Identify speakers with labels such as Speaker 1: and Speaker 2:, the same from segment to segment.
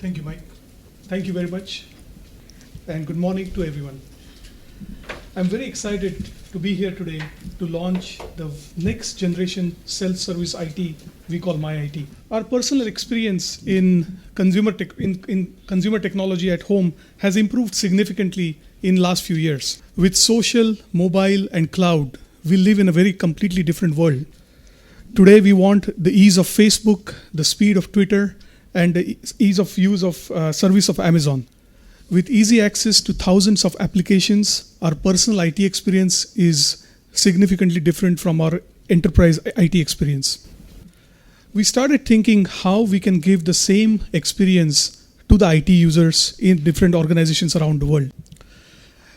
Speaker 1: Thank you, Mike. Thank you very much. And good morning to everyone. I'm very excited to be here today to launch the next generation self-service IT we call MyIT. Our personal experience in consumer technology at home has improved significantly in last few years. With social, mobile, and cloud, we live in a very completely different world. Today, we want the ease of Facebook, the speed of Twitter, and the ease of use of service of Amazon. With easy access to thousands of applications, our personal IT experience is significantly different from our enterprise IT experience. We started thinking how we can give the same experience to the IT users in different organizations around the world.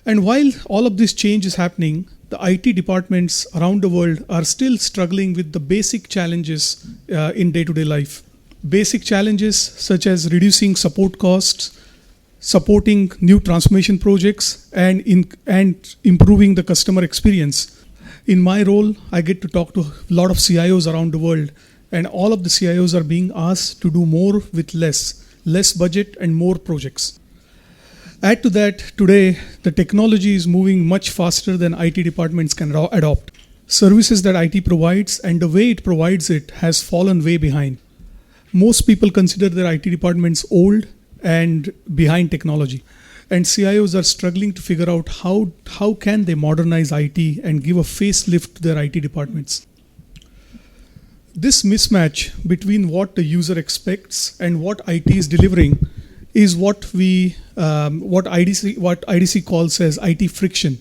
Speaker 1: And while all of this change is happening, the IT departments around the world are still struggling with the basic challenges in day-to-day life. Basic challenges such as reducing support costs, supporting new transformation projects, and improving the customer experience. In my role, I get to talk to a lot of CIOs around the world, and all of the CIOs are being asked to do more with less budget and more projects. Add to that, today, the technology is moving much faster than IT departments can adopt. Services that IT provides and the way it provides it has fallen way behind. Most people consider their IT departments old and behind technology. And CIOs are struggling to figure out how can they modernize IT and give a facelift to their IT departments. This mismatch between what the user expects and what IT is delivering is what IDC calls as IT friction.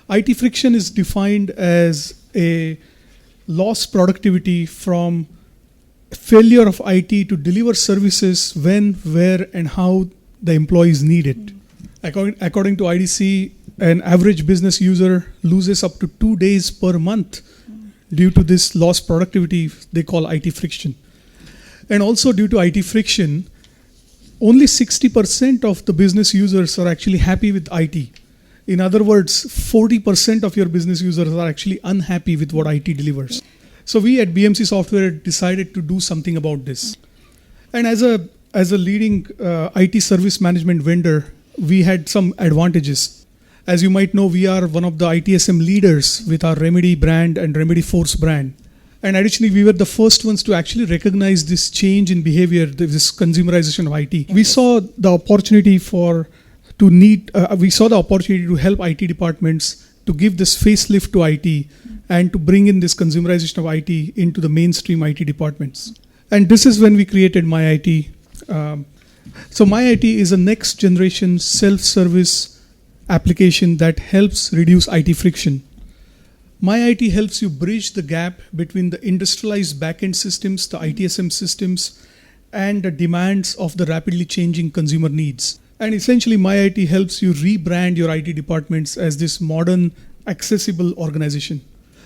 Speaker 1: IT friction is defined as a lost productivity from failure of IT to deliver services when, where, and how the employees need it. According to IDC, an average business user loses up to 2 days per month due to this lost productivity they call IT friction. And also due to IT friction, only 60% of the business users are actually happy with IT. In other words, 40% of your business users are actually unhappy with what IT delivers. So we at BMC Software decided to do something about this. And as a leading IT service management vendor, we had some advantages. As you might know, we are one of the ITSM leaders with our Remedy brand and Remedy Force brand. And additionally, we were the first ones to actually recognize this change in behavior, this consumerization of IT. We saw the opportunity to help IT departments to give this facelift to IT and to bring in this consumerization of IT into the mainstream IT departments. And this is when we created MyIT. So MyIT is a next generation self-service application that helps reduce IT friction. MyIT helps you bridge the gap between the industrialized backend systems, the ITSM systems, and the demands of the rapidly changing consumer needs. And essentially, MyIT helps you rebrand your IT departments as this modern, accessible organization.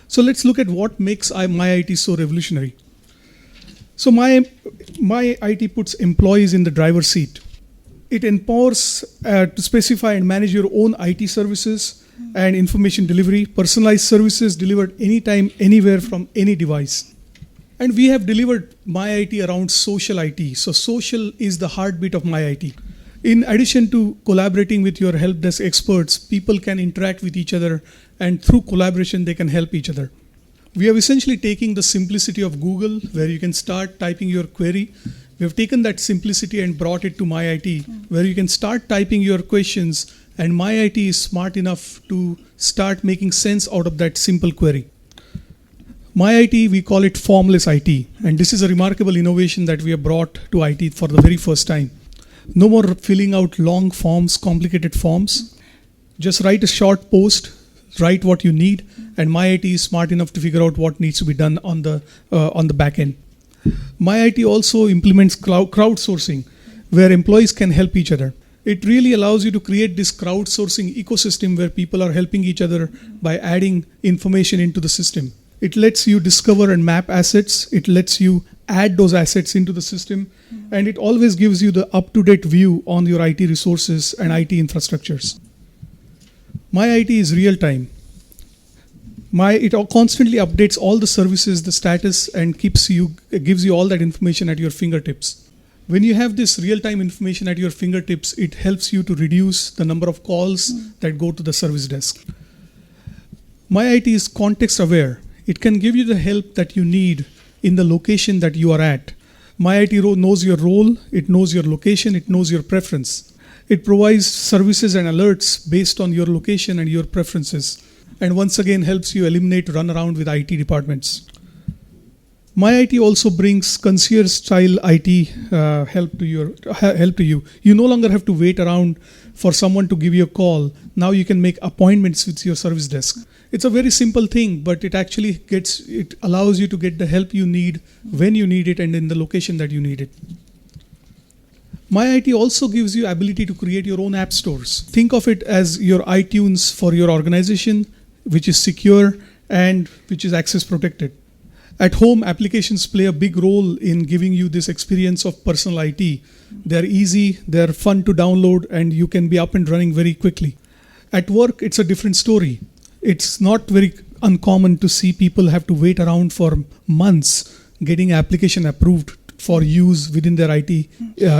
Speaker 1: So let's look at what makes MyIT so revolutionary. So MyIT puts employees in the driver's seat. It empowers to specify and manage your own IT services and information delivery, personalized services delivered anytime, anywhere from any device. And we have delivered MyIT around social IT. So social is the heartbeat of MyIT. In addition to collaborating with your help desk experts, people can interact with each other, and through collaboration, they can help each other. We have essentially taken the simplicity of Google, where you can start typing your query. We have taken that simplicity and brought it to MyIT, where you can start typing your questions, and MyIT is smart enough to start making sense out of that simple query. MyIT, we call it formless IT, and this is a remarkable innovation that we have brought to IT for the very first time. No more filling out long forms, complicated forms. Just write a short post, write what you need, and MyIT is smart enough to figure out what needs to be done on the back end. MyIT also implements crowdsourcing, where employees can help each other. It really allows you to create this crowdsourcing ecosystem where people are helping each other by adding information into the system. It lets you discover and map assets. It lets you add those assets into the system. And it always gives you the up-to-date view on your IT resources and IT infrastructures. MyIT is real-time. It constantly updates all the services, the status, and gives you all that information at your fingertips. When you have this real-time information at your fingertips, it helps you to reduce the number of calls that go to the service desk. MyIT is context aware. It can give you the help that you need in the location that you are at. MyIT knows your role, it knows your location, it knows your preference. It provides services and alerts based on your location and your preferences, and once again helps you eliminate runaround with IT departments. MyIT also brings concierge-style IT help to you. You no longer have to wait around for someone to give you a call. Now you can make appointments with your service desk. It's a very simple thing, but it allows you to get the help you need when you need it and in the location that you need it. MyIT also gives you ability to create your own app stores. Think of it as your iTunes for your organization, which is secure and which is access protected. At home, applications play a big role in giving you this experience of personal IT. They're easy, they're fun to download, and you can be up and running very quickly. At work, it's a different story. It's not very uncommon to see people have to wait around for months getting application approved for use within their IT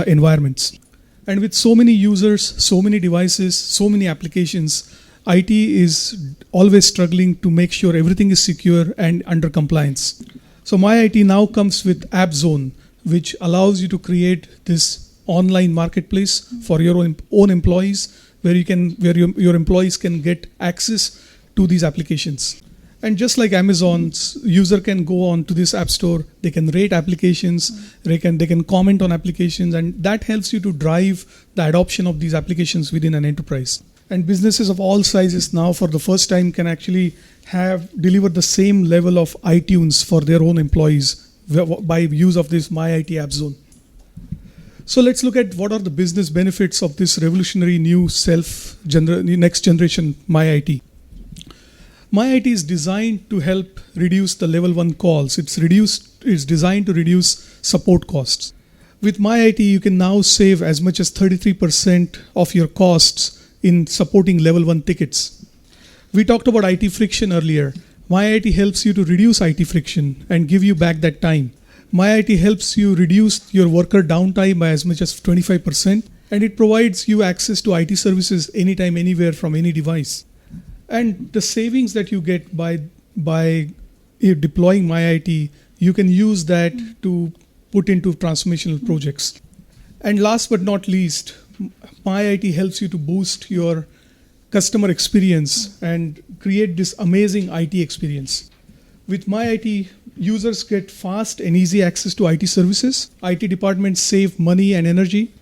Speaker 1: environments. And with so many users, so many devices, so many applications, IT is always struggling to make sure everything is secure and under compliance. So MyIT now comes with App Zone, which allows you to create this online marketplace for your own employees, where your employees can get access to these applications. And just like Amazon's user can go on to this app store, they can rate applications, they can comment on applications, and that helps you to drive the adoption of these applications within an enterprise. And businesses of all sizes now for the first time can actually deliver the same level of iTunes for their own employees by use of this MyIT App Zone. So let's look at what are the business benefits of this revolutionary new next generation MyIT. MyIT is designed to help reduce the level 1 calls. It's designed to reduce support costs. With MyIT, you can now save as much as 33% of your costs in supporting level 1 tickets. We talked about IT friction earlier. MyIT helps you to reduce IT friction and give you back that time. MyIT helps you reduce your worker downtime by as much as 25%, and it provides you access to IT services anytime, anywhere from any device. And the savings that you get by deploying MyIT, you can use that to put into transformational projects. And last but not least, MyIT helps you to boost your customer experience and create this amazing IT experience. With MyIT, users get fast and easy access to IT services. IT departments save money and energy,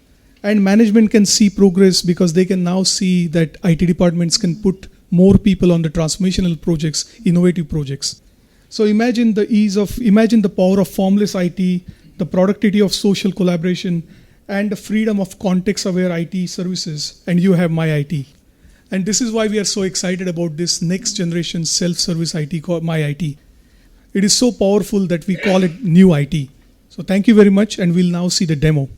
Speaker 1: and management can see progress because they can now see that IT departments can put more people on the transformational projects, innovative projects. So imagine the power of formless IT, the productivity of social collaboration, and the freedom of context-aware IT services, and you have MyIT. And this is why we are so excited about this next generation self-service IT called MyIT. It is so powerful that we call it New IT. So thank you very much, and we'll now see the demo.